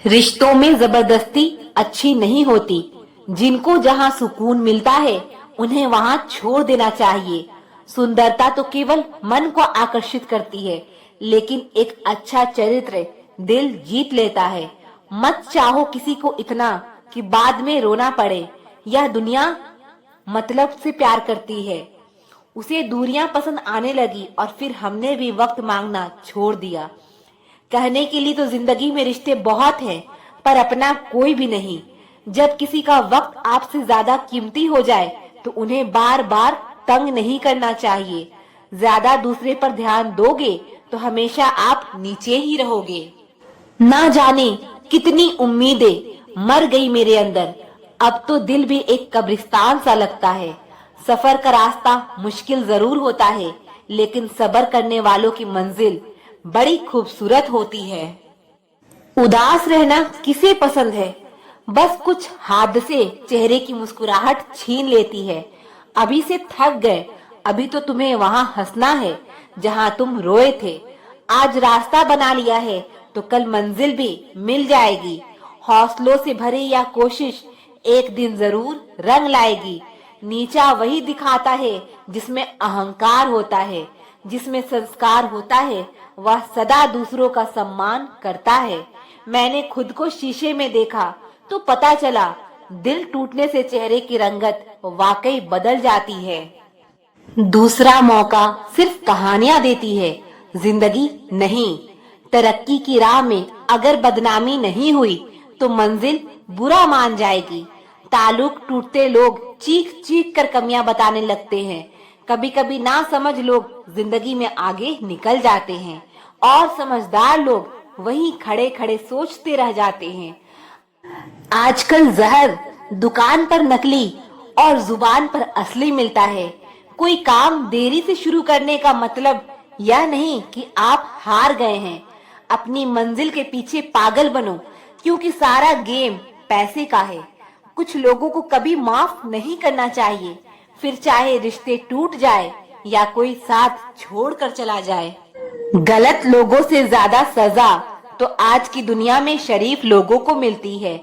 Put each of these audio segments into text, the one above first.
रिश्तों में जबरदस्ती अच्छी नहीं होती। जिनको जहाँ सुकून मिलता है उन्हें वहाँ छोड़ देना चाहिए। सुंदरता तो केवल मन को आकर्षित करती है, लेकिन एक अच्छा चरित्र दिल जीत लेता है। मत चाहो किसी को इतना कि बाद में रोना पड़े। यह दुनिया मतलब से प्यार करती है। उसे दूरियां पसंद आने लगी और फिर हमने भी वक्त मांगना छोड़ दिया। कहने के लिए तो जिंदगी में रिश्ते बहुत हैं, पर अपना कोई भी नहीं। जब किसी का वक्त आपसे ज्यादा कीमती हो जाए तो उन्हें बार बार तंग नहीं करना चाहिए। ज्यादा दूसरे पर ध्यान दोगे तो हमेशा आप नीचे ही रहोगे। ना जाने कितनी उम्मीदें मर गई मेरे अंदर। अब तो दिल भी एक कब्रिस्तान सा लगता है। सफर का रास्ता मुश्किल जरूर होता है, लेकिन सब्र करने वालों की मंजिल बड़ी खूबसूरत होती है। उदास रहना किसे पसंद है? बस कुछ हादसे चेहरे की मुस्कुराहट छीन लेती है। अभी से थक गए, अभी तो तुम्हें वहां हंसना है जहां तुम रोए थे। आज रास्ता बना लिया है तो कल मंजिल भी मिल जाएगी। हौसलों से भरी यह कोशिश एक दिन जरूर रंग लाएगी। नीचा वही दिखाता है जिसमें अहंकार होता है। जिसमें संस्कार होता है वह सदा दूसरों का सम्मान करता है। मैंने खुद को शीशे में देखा तो पता चला दिल टूटने से चेहरे की रंगत वाकई बदल जाती है। दूसरा मौका सिर्फ कहानियां देती है, जिंदगी नहीं। तरक्की की राह में अगर बदनामी नहीं हुई तो मंजिल बुरा मान जाएगी। ताल्लुक टूटते लोग चीख चीख कर कमियां बताने लगते हैं। कभी कभी ना समझ लोग जिंदगी में आगे निकल जाते हैं और समझदार लोग वहीं खड़े खड़े सोचते रह जाते हैं। आजकल जहर दुकान पर नकली और जुबान पर असली मिलता है। कोई काम देरी से शुरू करने का मतलब यह नहीं कि आप हार गए हैं। अपनी मंजिल के पीछे पागल बनो, क्योंकि सारा गेम पैसे का है। कुछ लोगों को कभी माफ नहीं करना चाहिए, फिर चाहे रिश्ते टूट जाए या कोई साथ छोड़कर चला जाए। गलत लोगों से ज्यादा सजा तो आज की दुनिया में शरीफ लोगों को मिलती है।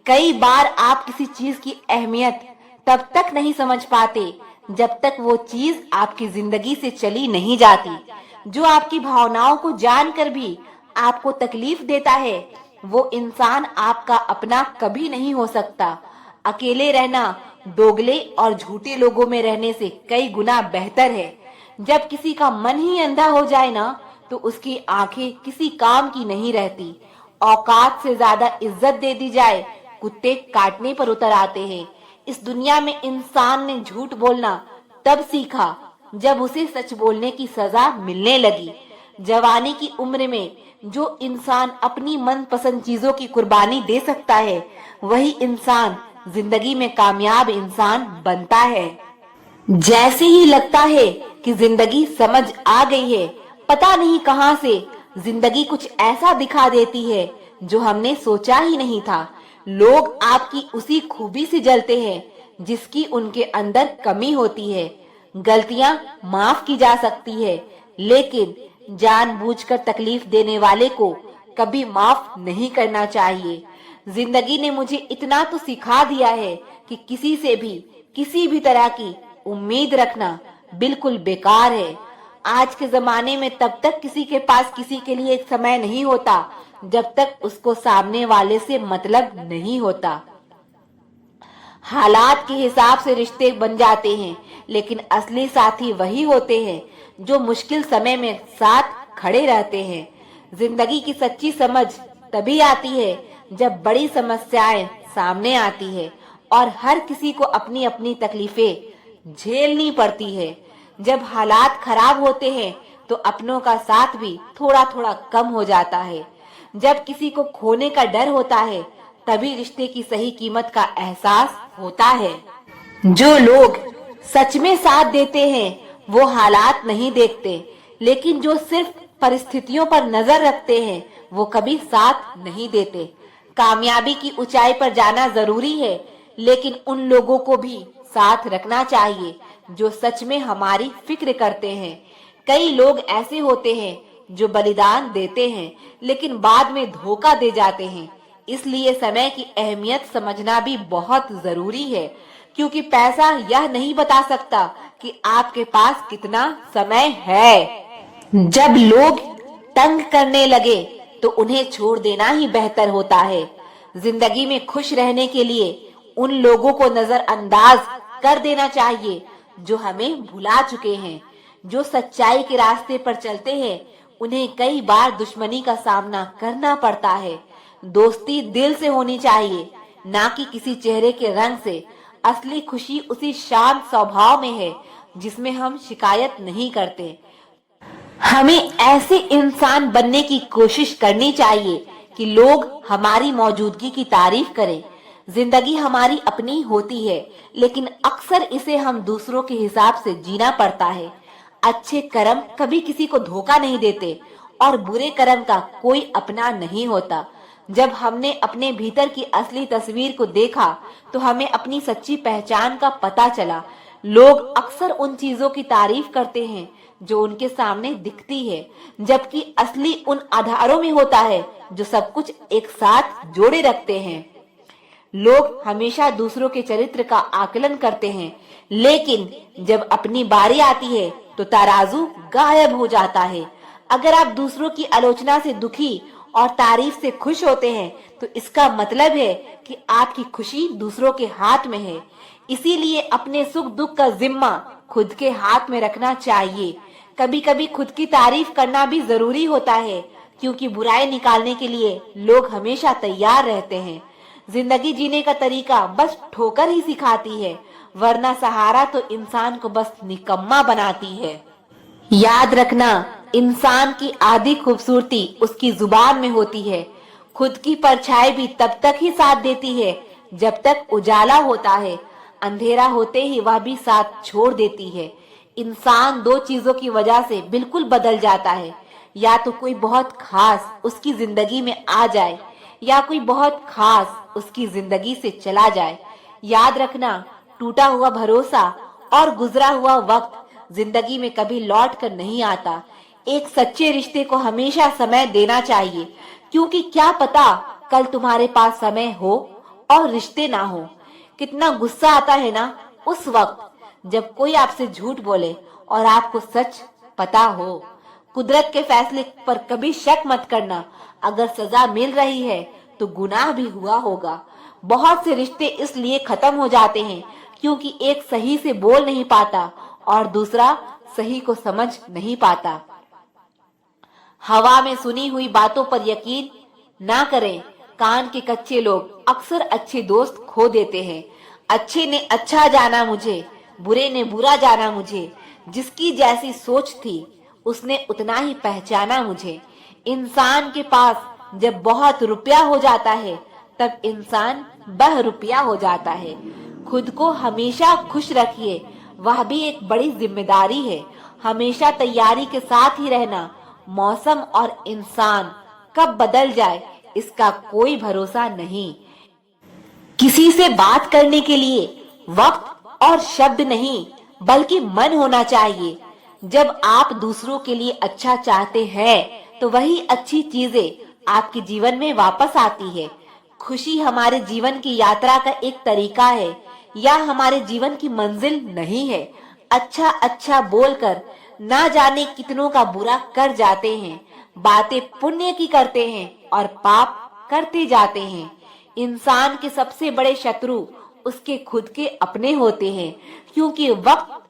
कई बार आप किसी चीज की अहमियत तब तक नहीं समझ पाते जब तक वो चीज आपकी जिंदगी से चली नहीं जाती। जो आपकी भावनाओं को जानकर भी आपको तकलीफ देता है, वो इंसान आपका अपना कभी नहीं हो सकता। अकेले रहना दोगले और झूठे लोगों में रहने से कई गुना बेहतर है। जब किसी का मन ही अंधा हो जाए ना, तो उसकी आंखें किसी काम की नहीं रहती। औकात से ज्यादा इज्जत दे दी जाए, कुत्ते काटने पर उतर आते हैं। इस दुनिया में इंसान ने झूठ बोलना तब सीखा जब उसे सच बोलने की सजा मिलने लगी। जवानी की उम्र में जो इंसान अपनी मनपसंद चीजों की कुर्बानी दे सकता है, वही इंसान जिंदगी में कामयाब इंसान बनता है। जैसे ही लगता है कि जिंदगी समझ आ गई है, पता नहीं कहां से जिंदगी कुछ ऐसा दिखा देती है जो हमने सोचा ही नहीं था। लोग आपकी उसी खूबी से जलते हैं जिसकी उनके अंदर कमी होती है। गलतियां माफ की जा सकती है, लेकिन जानबूझकर तकलीफ देने वाले को कभी माफ नहीं करना चाहिए। जिंदगी ने मुझे इतना तो सिखा दिया है कि किसी से भी किसी भी तरह की उम्मीद रखना बिल्कुल बेकार है। आज के जमाने में तब तक किसी के पास किसी के लिए एक समय नहीं होता जब तक उसको सामने वाले से मतलब नहीं होता। हालात के हिसाब से रिश्ते बन जाते हैं, लेकिन असली साथी वही होते हैं जो मुश्किल समय में साथ खड़े रहते हैं। जिंदगी की सच्ची समझ तभी आती है जब बड़ी समस्याएं सामने आती है और हर किसी को अपनी अपनी तकलीफें झेलनी पड़ती है। जब हालात खराब होते हैं तो अपनों का साथ भी थोड़ा थोड़ा कम हो जाता है। जब किसी को खोने का डर होता है, तभी रिश्ते की सही कीमत का एहसास होता है। जो लोग सच में साथ देते हैं वो हालात नहीं देखते, लेकिन जो सिर्फ परिस्थितियों पर नजर रखते हैं वो कभी साथ नहीं देते। कामयाबी की ऊंचाई पर जाना जरूरी है, लेकिन उन लोगों को भी साथ रखना चाहिए जो सच में हमारी फिक्र करते हैं। कई लोग ऐसे होते हैं जो बलिदान देते हैं लेकिन बाद में धोखा दे जाते हैं। इसलिए समय की अहमियत समझना भी बहुत जरूरी है, क्योंकि पैसा यह नहीं बता सकता कि आपके पास कितना समय है। जब लोग तंग करने लगे तो उन्हें छोड़ देना ही बेहतर होता है। जिंदगी में खुश रहने के लिए उन लोगों को नजरअंदाज कर देना चाहिए जो हमें भुला चुके हैं। जो सच्चाई के रास्ते पर चलते हैं उन्हें कई बार दुश्मनी का सामना करना पड़ता है। दोस्ती दिल से होनी चाहिए, ना कि किसी चेहरे के रंग से। असली खुशी उसी शांत स्वभाव में है जिसमें हम शिकायत नहीं करते। हमें ऐसे इंसान बनने की कोशिश करनी चाहिए कि लोग हमारी मौजूदगी की तारीफ करें। जिंदगी हमारी अपनी होती है, लेकिन अक्सर इसे हम दूसरों के हिसाब से जीना पड़ता है। अच्छे कर्म कभी किसी को धोखा नहीं देते और बुरे कर्म का कोई अपना नहीं होता। जब हमने अपने भीतर की असली तस्वीर को देखा तो हमें अपनी सच्ची पहचान का पता चला। लोग अक्सर उन चीजों की तारीफ करते हैं जो उनके सामने दिखती है, जबकि असली उन आधारों में होता है जो सब कुछ एक साथ जोड़े रखते हैं। लोग हमेशा दूसरों के चरित्र का आकलन करते हैं, लेकिन जब अपनी बारी आती है तो तराजू गायब हो जाता है। अगर आप दूसरों की आलोचना से दुखी और तारीफ से खुश होते हैं तो इसका मतलब है कि आपकी खुशी दूसरों के हाथ में है। इसीलिए अपने सुख दुख का जिम्मा खुद के हाथ में रखना चाहिए। कभी कभी खुद की तारीफ करना भी जरूरी होता है, क्योंकि बुराई निकालने के लिए लोग हमेशा तैयार रहते हैं। जिंदगी जीने का तरीका बस ठोकर ही सिखाती है, वरना सहारा तो इंसान को बस निकम्मा बनाती है। याद रखना, इंसान की आधी खूबसूरती उसकी जुबान में होती है। खुद की परछाई भी तब तक ही साथ देती है जब तक उजाला होता है। अंधेरा होते ही वह भी साथ छोड़ देती है। इंसान दो चीजों की वजह से बिल्कुल बदल जाता है, या तो कोई बहुत खास उसकी जिंदगी में आ जाए, या कोई बहुत खास उसकी जिंदगी से चला जाए। याद रखना, टूटा हुआ भरोसा और गुजरा हुआ वक्त जिंदगी में कभी लौट कर नहीं आता। एक सच्चे रिश्ते को हमेशा समय देना चाहिए, क्योंकि क्या पता कल तुम्हारे पास समय हो और रिश्ते ना हो। कितना गुस्सा आता है ना उस वक्त जब कोई आपसे झूठ बोले और आपको सच पता हो। कुदरत के फैसले पर कभी शक मत करना। अगर सजा मिल रही है तो गुनाह भी हुआ होगा। बहुत से रिश्ते इसलिए खत्म हो जाते हैं क्योंकि एक सही से बोल नहीं पाता और दूसरा सही को समझ नहीं पाता। हवा में सुनी हुई बातों पर यकीन ना करें। कान के कच्चे लोग अक्सर अच्छे दोस्त खो देते हैं। अच्छे ने अच्छा जाना मुझे, बुरे ने बुरा जाना मुझे। जिसकी जैसी सोच थी उसने उतना ही पहचाना मुझे। इंसान के पास जब बहुत रुपया हो जाता है तब इंसान बहरूपिया हो जाता है। खुद को हमेशा खुश रखिए, वह भी एक बड़ी जिम्मेदारी है। हमेशा तैयारी के साथ ही रहना। मौसम और इंसान कब बदल जाए इसका कोई भरोसा नहीं। किसी से बात करने के लिए वक्त और शब्द नहीं बल्कि मन होना चाहिए। जब आप दूसरों के लिए अच्छा चाहते हैं तो वही अच्छी चीजें आपके जीवन में वापस आती है। खुशी हमारे जीवन की यात्रा का एक तरीका है या हमारे जीवन की मंजिल नहीं है। अच्छा अच्छा बोलकर ना जाने कितनों का बुरा कर जाते हैं। बातें पुण्य की करते हैं और पाप करते जाते हैं। इंसान के सबसे बड़े शत्रु उसके खुद के अपने होते हैं, क्योंकि वक्त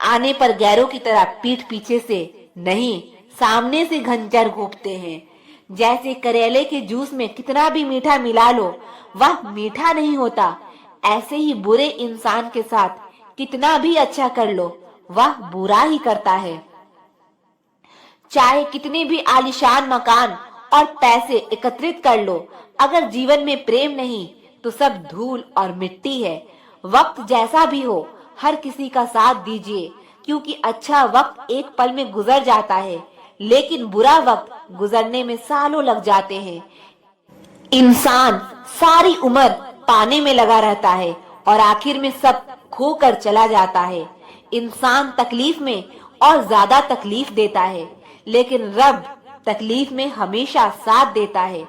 आने पर गैरों की तरह पीठ पीछे से नहीं सामने से घंचर घोंपते हैं। जैसे करेले के जूस में कितना भी मीठा मिला लो वह मीठा नहीं होता, ऐसे ही बुरे इंसान के साथ कितना भी अच्छा कर लो वह बुरा ही करता है। चाहे कितने भी आलीशान मकान और पैसे एकत्रित कर लो, अगर जीवन में प्रेम नहीं तो सब धूल और मिट्टी है। वक्त जैसा भी हो हर किसी का साथ दीजिए, क्योंकि अच्छा वक्त एक पल में गुजर जाता है, लेकिन बुरा वक्त गुजरने में सालों लग जाते हैं। इंसान सारी उम्र पाने में लगा रहता है और आखिर में सब खोकर चला जाता है। इंसान तकलीफ में और ज्यादा तकलीफ देता है, लेकिन रब तकलीफ में हमेशा साथ देता है।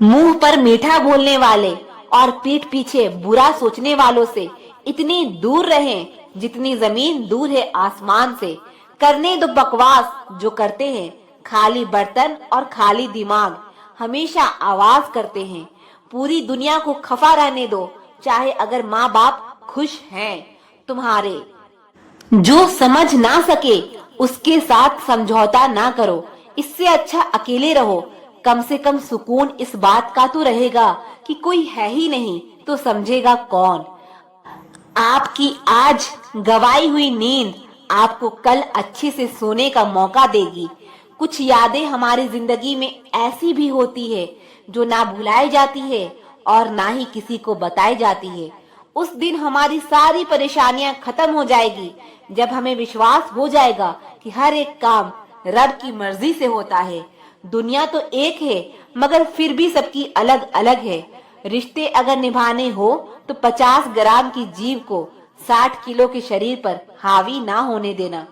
मुंह पर मीठा बोलने वाले और पीठ पीछे बुरा सोचने वालों से इतनी दूर रहें जितनी जमीन दूर है आसमान से। करने दो बकवास जो करते हैं, खाली बर्तन और खाली दिमाग हमेशा आवाज करते हैं। पूरी दुनिया को खफा रहने दो, चाहे अगर माँ बाप खुश हैं तुम्हारे। जो समझ ना सके उसके साथ समझौता ना करो, इससे अच्छा अकेले रहो। कम से कम सुकून इस बात का तो रहेगा कि कोई है ही नहीं तो समझेगा कौन। आपकी आज गवाई हुई नींद आपको कल अच्छे से सोने का मौका देगी। कुछ यादें हमारी जिंदगी में ऐसी भी होती है जो ना भुलाई जाती है और ना ही किसी को बताई जाती है। उस दिन हमारी सारी परेशानियां खत्म हो जाएगी जब हमें विश्वास हो जाएगा कि हर एक काम रब की मर्जी से होता है। दुनिया तो एक है मगर फिर भी सबकी अलग अलग है। रिश्ते अगर निभाने हो तो 50 ग्राम की जीभ को 60 किलो के शरीर पर हावी ना होने देना।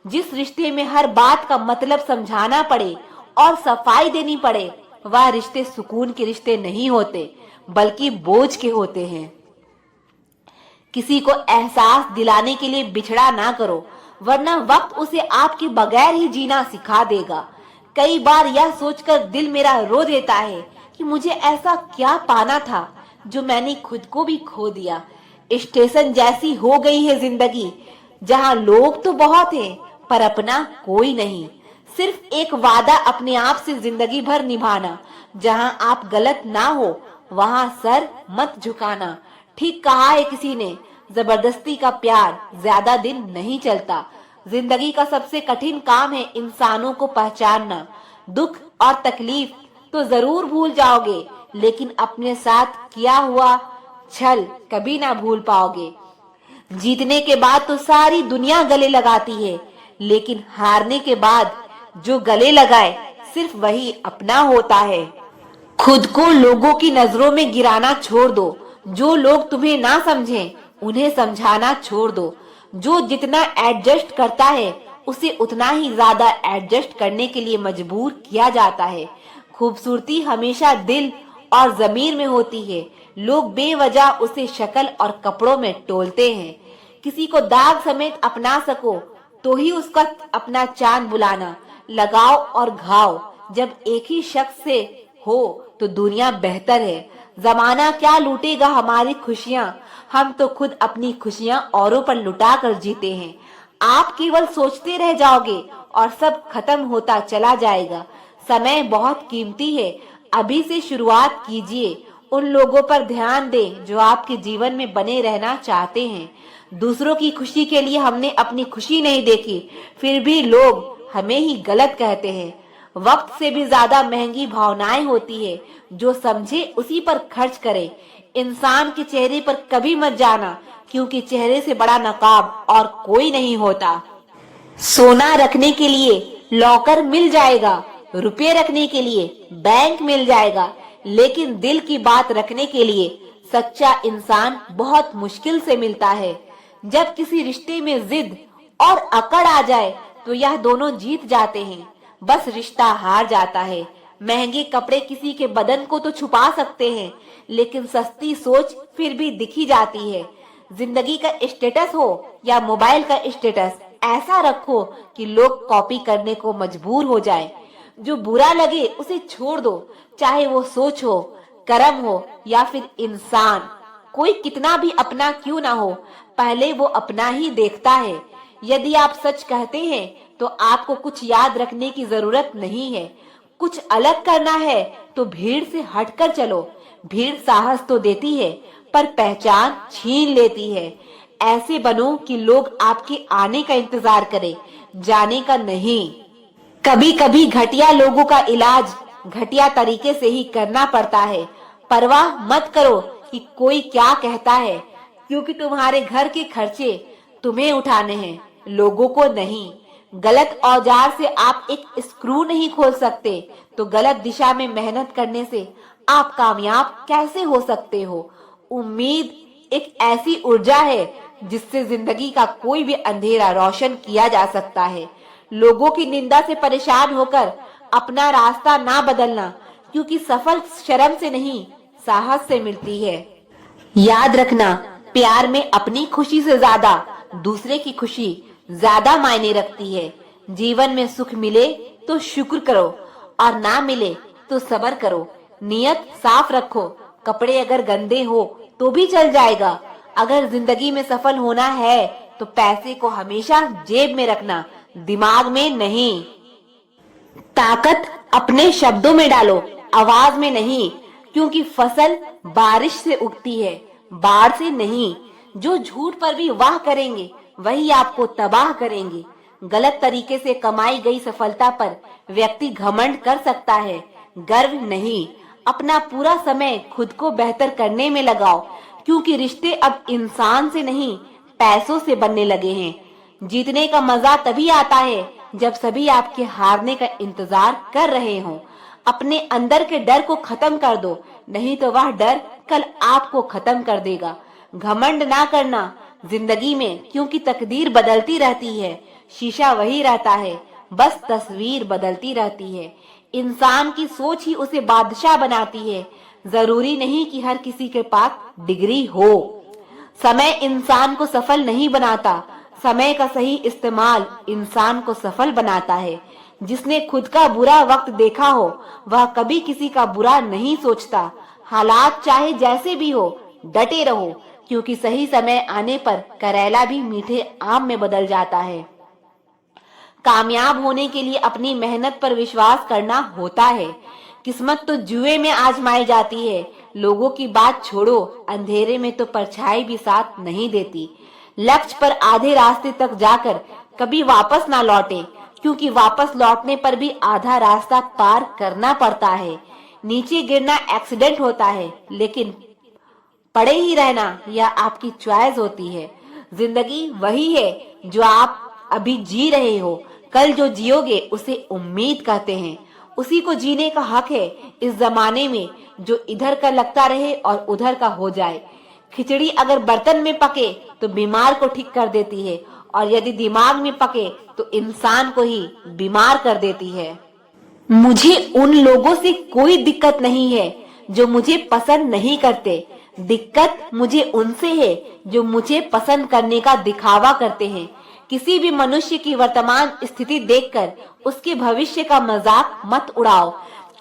जिस रिश्ते में हर बात का मतलब समझाना पड़े और सफाई देनी पड़े, वह रिश्ते सुकून के रिश्ते नहीं होते बल्कि बोझ के होते हैं। किसी को एहसास दिलाने के लिए बिछड़ा ना करो, वरना वक्त उसे आपके बगैर ही जीना सिखा देगा। कई बार यह सोचकर दिल मेरा रो देता है कि मुझे ऐसा क्या पाना था जो मैंने खुद को भी खो दिया। स्टेशन जैसी हो गई है जिंदगी, जहाँ लोग तो बहुत हैं पर अपना कोई नहीं। सिर्फ एक वादा अपने आप से जिंदगी भर निभाना, जहाँ आप गलत ना हो वहाँ सर मत झुकाना। ठीक कहा है किसी ने, जबरदस्ती का प्यार ज्यादा दिन नहीं चलता। जिंदगी का सबसे कठिन काम है इंसानों को पहचानना। दुख और तकलीफ तो जरूर भूल जाओगे, लेकिन अपने साथ किया हुआ छल कभी ना भूल पाओगे। जीतने के बाद तो सारी दुनिया गले लगाती है, लेकिन हारने के बाद जो गले लगाए सिर्फ वही अपना होता है। खुद को लोगों की नजरों में गिराना छोड़ दो। जो लोग तुम्हें ना समझें उन्हें समझाना छोड़ दो। जो जितना एडजस्ट करता है उसे उतना ही ज्यादा एडजस्ट करने के लिए मजबूर किया जाता है। खूबसूरती हमेशा दिल और जमीर में होती है। लोग बेवजह उसे शक्ल और कपड़ों में तोलते हैं। किसी को दाग समेत अपना सको तो ही उसका अपना चांद बुलाना। लगाव और घाव जब एक ही शख्स से हो तो दुनिया बेहतर है। जमाना क्या लूटेगा हमारी खुशियां, हम तो खुद अपनी खुशियां औरों पर लुटा कर जीते हैं। आप केवल सोचते रह जाओगे और सब खत्म होता चला जाएगा। समय बहुत कीमती है, अभी से शुरुआत कीजिए। उन लोगों पर ध्यान दें जो आपके जीवन में बने रहना चाहते हैं। दूसरों की खुशी के लिए हमने अपनी खुशी नहीं देखी, फिर भी लोग हमें ही गलत कहते हैं। वक्त से भी ज्यादा महंगी भावनाएं होती है, जो समझे उसी पर खर्च करे। इंसान के चेहरे पर कभी मत जाना, क्योंकि चेहरे से बड़ा नकाब और कोई नहीं होता। सोना रखने के लिए लॉकर मिल जाएगा, रुपए रखने के लिए बैंक मिल जाएगा, लेकिन दिल की बात रखने के लिए सच्चा इंसान बहुत मुश्किल से मिलता है। जब किसी रिश्ते में जिद और अकड़ आ जाए तो यह दोनों जीत जाते हैं, बस रिश्ता हार जाता है। महंगे कपड़े किसी के बदन को तो छुपा सकते हैं, लेकिन सस्ती सोच फिर भी दिखी जाती है। जिंदगी का स्टेटस हो या मोबाइल का स्टेटस, ऐसा रखो कि लोग कॉपी करने को मजबूर हो जाए। जो बुरा लगे उसे छोड़ दो, चाहे वो सोच हो, कर्म हो या फिर इंसान। कोई कितना भी अपना क्यों ना हो, पहले वो अपना ही देखता है। यदि आप सच कहते हैं तो आपको कुछ याद रखने की जरूरत नहीं है। कुछ अलग करना है तो भीड़ से हटकर चलो। भीड़ साहस तो देती है पर पहचान छीन लेती है। ऐसे बनो कि लोग आपके आने का इंतजार करें, जाने का नहीं। कभी कभी घटिया लोगों का इलाज घटिया तरीके से ही करना पड़ता है। परवाह मत करो कि कोई क्या कहता है, क्योंकि तुम्हारे घर के खर्चे तुम्हें उठाने हैं, लोगों को नहीं। गलत औजार से आप एक स्क्रू नहीं खोल सकते, तो गलत दिशा में मेहनत करने से आप कामयाब कैसे हो सकते हो। उम्मीद एक ऐसी ऊर्जा है जिससे जिंदगी का कोई भी अंधेरा रोशन किया जा सकता है। लोगों की निंदा से परेशान होकर अपना रास्ता ना बदलना, क्योंकि सफल शर्म से नहीं, साहस से मिलती है। याद रखना, प्यार में अपनी खुशी से ज्यादा दूसरे की खुशी ज्यादा मायने रखती है। जीवन में सुख मिले तो शुक्र करो और ना मिले तो सब्र करो। नियत साफ रखो, कपड़े अगर गंदे हो तो भी चल जाएगा। अगर जिंदगी में सफल होना है तो पैसे को हमेशा जेब में रखना, दिमाग में नहीं। ताकत अपने शब्दों में डालो, आवाज में नहीं, क्योंकि फसल बारिश से उगती है, बाढ़ से नहीं। जो झूठ पर भी वाह करेंगे वही आपको तबाह करेंगे। गलत तरीके से कमाई गई सफलता पर व्यक्ति घमंड कर सकता है, गर्व नहीं। अपना पूरा समय खुद को बेहतर करने में लगाओ, क्योंकि रिश्ते अब इंसान से नहीं, पैसों से बनने लगे हैं। जीतने का मजा तभी आता है जब सभी आपके हारने का इंतजार कर रहे हों। अपने अंदर के डर को खत्म कर दो, नहीं तो वह डर कल आपको खत्म कर देगा। घमंड ना करना जिंदगी में, क्योंकि तकदीर बदलती रहती है, शीशा वही रहता है, बस तस्वीर बदलती रहती है। इंसान की सोच ही उसे बादशाह बनाती है। जरूरी नहीं कि हर किसी के पास डिग्री हो। समय इंसान को सफल नहीं बनाता, समय का सही इस्तेमाल इंसान को सफल बनाता है। जिसने खुद का बुरा वक्त देखा हो वह कभी किसी का बुरा नहीं सोचता। हालात चाहे जैसे भी हो, डटे रहो, क्योंकि सही समय आने पर करेला भी मीठे आम में बदल जाता है। कामयाब होने के लिए अपनी मेहनत पर विश्वास करना होता है। किस्मत तो जुए में आजमाई जाती है। लोगों की बात छोड़ो, अंधेरे में तो परछाई भी साथ नहीं देती। लक्ष्य पर आधे रास्ते तक जाकर कभी वापस ना लौटे, क्योंकि वापस लौटने पर भी आधा रास्ता पार करना पड़ता है। नीचे गिरना एक्सीडेंट होता है, लेकिन पड़े ही रहना यह आपकी चॉइस होती है। जिंदगी वही है जो आप अभी जी रहे हो। कल जो जियोगे उसे उम्मीद कहते हैं। उसी को जीने का हक है इस जमाने में, जो इधर का लगता रहे और उधर का हो जाए। खिचड़ी अगर बर्तन में पके तो बीमार को ठीक कर देती है, और यदि दिमाग में पके तो इंसान को ही बीमार कर देती है। मुझे उन लोगों से कोई दिक्कत नहीं है जो मुझे पसंद नहीं करते। दिक्कत मुझे उनसे है जो मुझे पसंद करने का दिखावा करते हैं। किसी भी मनुष्य की वर्तमान स्थिति देखकर उसके भविष्य का मजाक मत उड़ाओ,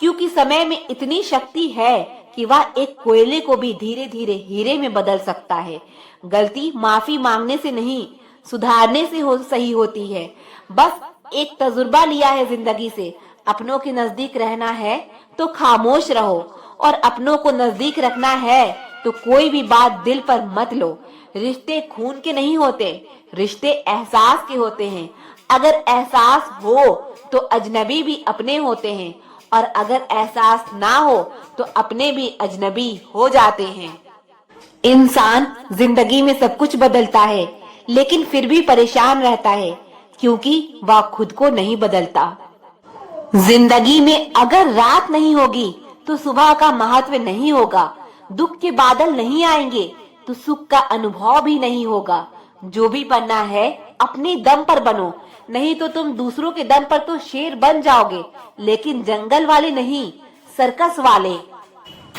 क्योंकि समय में इतनी शक्ति है कि वह एक कोयले को भी धीरे धीरे हीरे में बदल सकता है। गलती माफी मांगने से नहीं, सुधारने से सही होती है। बस एक तजुर्बा लिया है जिंदगी से। अपनों के नजदीक रहना है तो खामोश रहो, और अपनों को नजदीक रखना है तो कोई भी बात दिल पर मत लो। रिश्ते खून के नहीं होते, रिश्ते एहसास के होते हैं। अगर एहसास हो तो अजनबी भी अपने होते हैं, और अगर एहसास ना हो तो अपने भी अजनबी हो जाते हैं। इंसान जिंदगी में सब कुछ बदलता है, लेकिन फिर भी परेशान रहता है, क्योंकि वह खुद को नहीं बदलता। जिंदगी में अगर रात नहीं होगी तो सुबह का महत्व नहीं होगा। दुख के बादल नहीं आएंगे तो सुख का अनुभव भी नहीं होगा। जो भी बनना है अपने दम पर बनो, नहीं तो तुम दूसरों के दम पर तो शेर बन जाओगे, लेकिन जंगल वाले नहीं, सर्कस वाले।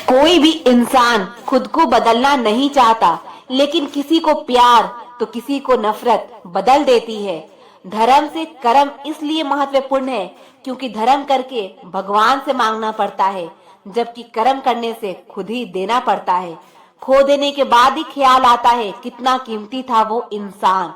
कोई भी इंसान खुद को बदलना नहीं चाहता, लेकिन किसी को प्यार तो किसी को नफरत बदल देती है। धर्म से कर्म इसलिए महत्वपूर्ण है क्योंकि धर्म करके भगवान से मांगना पड़ता है, जबकि कर्म करने से खुद ही देना पड़ता है। खो देने के बाद ही ख्याल आता है कितना कीमती था वो इंसान।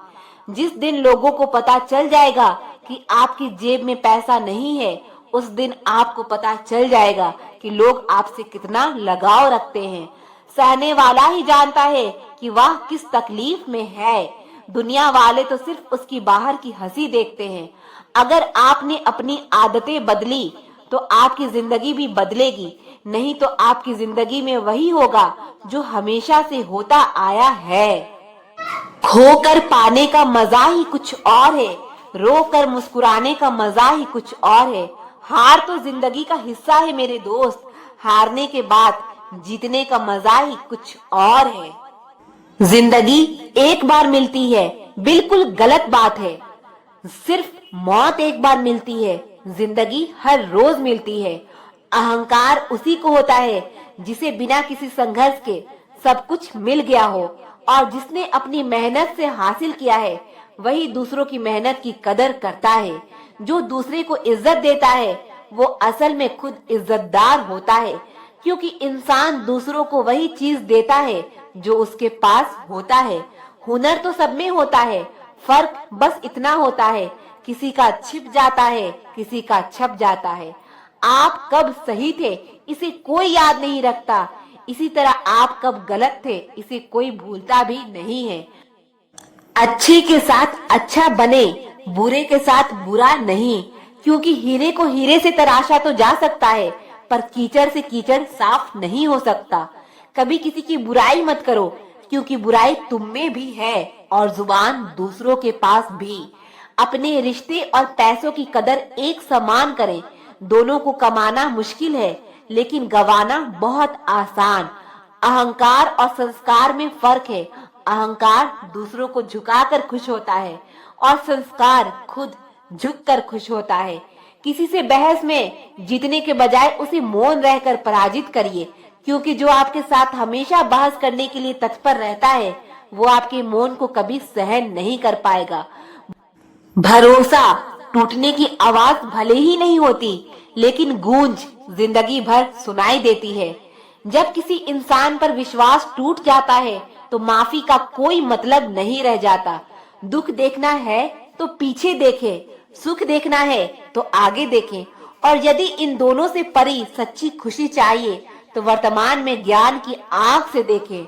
जिस दिन लोगों को पता चल जाएगा कि आपकी जेब में पैसा नहीं है, उस दिन आपको पता चल जाएगा कि लोग आपसे कितना लगाव रखते हैं। सहने वाला ही जानता है कि वह किस तकलीफ में है। दुनिया वाले तो सिर्फ उसकी बाहर की हंसी देखते हैं। अगर आपने अपनी आदतें बदली तो आपकी जिंदगी भी बदलेगी, नहीं तो आपकी जिंदगी में वही होगा जो हमेशा से होता आया है। खोकर पाने का मजा ही कुछ और है, रोकर मुस्कुराने का मजा ही कुछ और है। हार तो जिंदगी का हिस्सा है मेरे दोस्त, हारने के बाद जीतने का मजा ही कुछ और है। जिंदगी एक बार मिलती है, बिल्कुल गलत बात है। सिर्फ मौत एक बार मिलती है, जिंदगी हर रोज मिलती है। अहंकार उसी को होता है जिसे बिना किसी संघर्ष के सब कुछ मिल गया हो, और जिसने अपनी मेहनत से हासिल किया है वही दूसरों की मेहनत की कदर करता है। जो दूसरे को इज्जत देता है वो असल में खुद इज्जतदार होता है, क्योंकि इंसान दूसरों को वही चीज देता है जो उसके पास होता है। हुनर तो सब में होता है, फर्क बस इतना होता है किसी का छिप जाता है, किसी का छप जाता है। आप कब सही थे इसे कोई याद नहीं रखता, इसी तरह आप कब गलत थे इसे कोई भूलता भी नहीं है। अच्छे के साथ अच्छा बने, बुरे के साथ बुरा नहीं, क्योंकि हीरे को हीरे से तराशा तो जा सकता है पर कीचड़ से कीचड़ साफ नहीं हो सकता। कभी किसी की बुराई मत करो, क्योंकि बुराई तुम में भी है और जुबान दूसरों के पास भी। अपने रिश्ते और पैसों की कदर एक समान करें। दोनों को कमाना मुश्किल है लेकिन गंवाना बहुत आसान। अहंकार और संस्कार में फर्क है। अहंकार दूसरों को झुकाकर खुश होता है और संस्कार खुद झुककर खुश होता है। किसी से बहस में जीतने के बजाय उसे मौन रहकर पराजित करिए, क्योंकि जो आपके साथ हमेशा बहस करने के लिए तत्पर रहता है वो आपके मौन को कभी सहन नहीं कर पाएगा। भरोसा टूटने की आवाज भले ही नहीं होती, लेकिन गूंज जिंदगी भर सुनाई देती है। जब किसी इंसान पर विश्वास टूट जाता है तो माफी का कोई मतलब नहीं रह जाता। दुख देखना है तो पीछे देखें, सुख देखना है तो आगे देखें, और यदि इन दोनों से परी सच्ची खुशी चाहिए तो वर्तमान में ज्ञान की आंख से देखें।